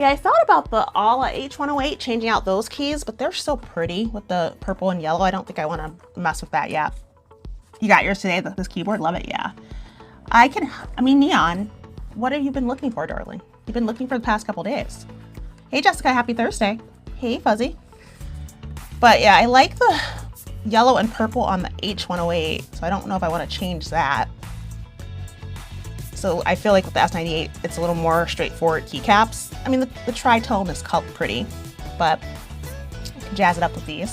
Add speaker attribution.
Speaker 1: Yeah, I thought about the Ala H108, changing out those keys, but they're so pretty with the purple and yellow. I don't think I want to mess with that yet. You got yours today, this keyboard? Love it, yeah. I mean, Neon, what have you been looking for, darling? You've been looking for the past couple days. Hey, Jessica, happy Thursday. Hey, Fuzzy. But yeah, I like the yellow and purple on the H108, so I don't know if I want to change that. So I feel like with the S98, it's a little more straightforward keycaps. I mean, the tritone is pretty, but I can jazz it up with these.